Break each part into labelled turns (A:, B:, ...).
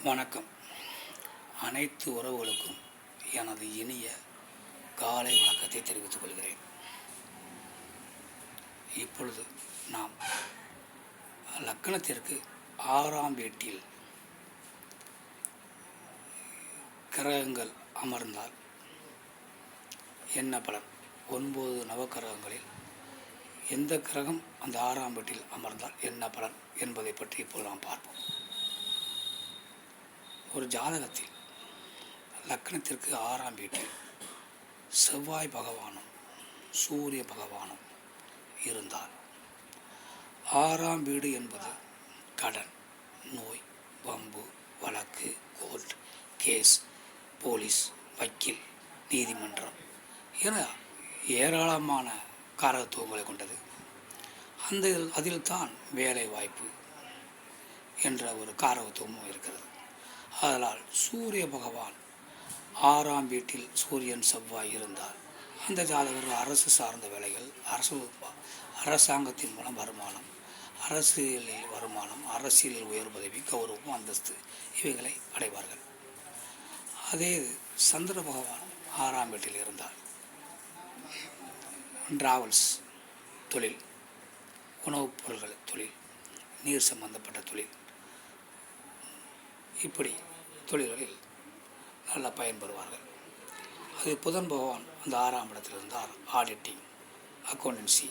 A: வணக்கம். அனைத்து உறவுகளுக்கும் எனது இனிய காலை வணக்கத்தை தெரிவித்துக் கொள்கிறேன். இப்பொழுது நாம் லக்னத்திற்கு 6ஆம் வீட்டில் கிரகங்கள் அமர்ந்தால் என்ன பலன், 9 நவக்கிரகங்களில் எந்த கிரகம் அந்த 6ஆம் வீட்டில் அமர்ந்தால் என்ன பலன் என்பதை பற்றி இப்போது நாம் பார்ப்போம். ஒரு ஜாதகத்தில் லக்னத்திற்கு 6ஆம் வீட்டில் செவ்வாய் பகவானும் சூரிய பகவானும் இருந்தால், 6ஆம் வீடு என்பது கடன், நோய், வம்பு, வழக்கு, கோர்ட் கேஸ், போலீஸ், வக்கீல், நீதிமன்றம் என ஏராளமான காரகத்துவங்களை கொண்டது. அதில்தான் வேலை வாய்ப்பு என்ற ஒரு காரகத்துவமும் இருக்கிறது. அதனால் சூரிய பகவான் 6ஆம் வீட்டில் சூரியன் செவ்வாய் இருந்தால் அந்த ஜாதகர்கள் அரசு சார்ந்த வேலைகள், அரசாங்கத்தின் மூலம் வருமானம், அரசியலில் வருமானம், அரசியலில் உயர் பதவி, கௌரவம், அந்தஸ்து இவைகளை அடைவார்கள். அதே சந்திர பகவான் 6ஆம் வீட்டில் இருந்தால் டிராவல்ஸ் தொழில், உணவுப் பொருட்கள் தொழில், நீர் சம்பந்தப்பட்ட தொழில், இப்படி தொழில்களில் நல்ல பயன்பெறுவார்கள். அது புதன் பகவான் அந்த 6ஆம் இடத்தில் இருந்தால் ஆடிட்டிங், அக்கௌண்டன்சி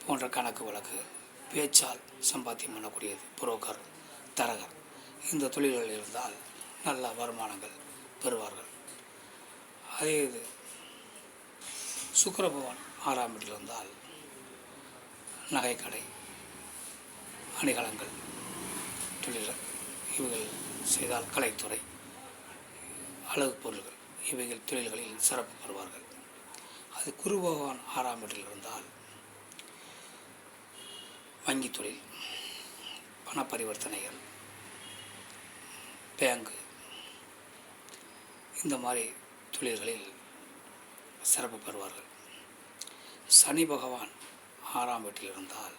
A: போன்ற கணக்கு வழக்கு, பேச்சால் சம்பாத்தியம் பண்ணக்கூடியது, புரோக்கர், தரகர், இந்த தொழில்களில் இருந்தால் நல்ல வருமானங்கள் பெறுவார்கள். அதே இது சுக்கிர பகவான் 6ஆம் வீட்டில் இருந்தால் நகைக்கடை, அணிகலன்கள் தொழில்கள் இவைகள் செய்தால், கலைத்துறை, அழகு பொருள்கள் இவைகள் தொழில்களில் சிறப்பு பெறுவார்கள். அது குரு பகவான் 6ஆம் வீட்டில் இருந்தால் வங்கி தொழில், பண பரிவர்த்தனைகள், பேங்கு இந்த மாதிரி தொழில்களில் சிறப்பு பெறுவார்கள். சனி பகவான் 6ஆம் வீட்டில் இருந்தால்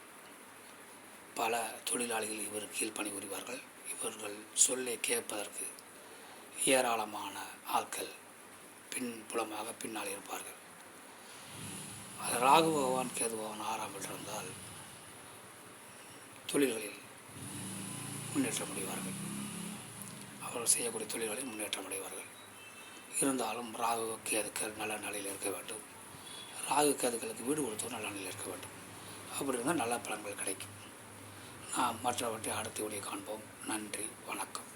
A: பல தொழிலாளிகள் இவர் கீழ் பணிபுரிவார்கள். இவர்கள் சொல்லை கேட்பதற்கு ஏராளமான ஆட்கள் பின்புலமாக பின்னால் இருப்பார்கள். அது ராகு பகவான் கேது பகவான் 6ஆம் வீட்டில் இருந்தால் தொழில்களில் முன்னேற்றம் அடைவார்கள். அவர்கள் செய்யக்கூடிய தொழில்களில் முன்னேற்றம் அடைவார்கள். இருந்தாலும் ராகு கேதுக்கள் நல்ல நிலையில் இருக்க வேண்டும். ராகு கேதுக்களுக்கு வீடு கொடுத்தோம் நல்ல நிலையில் இருக்க வேண்டும். அப்படி இருந்தால் நல்ல பலன்கள் கிடைக்கும். நாம் மற்றவற்றை அடுத்த வீடியோ காண்போம். நன்றி, வணக்கம்.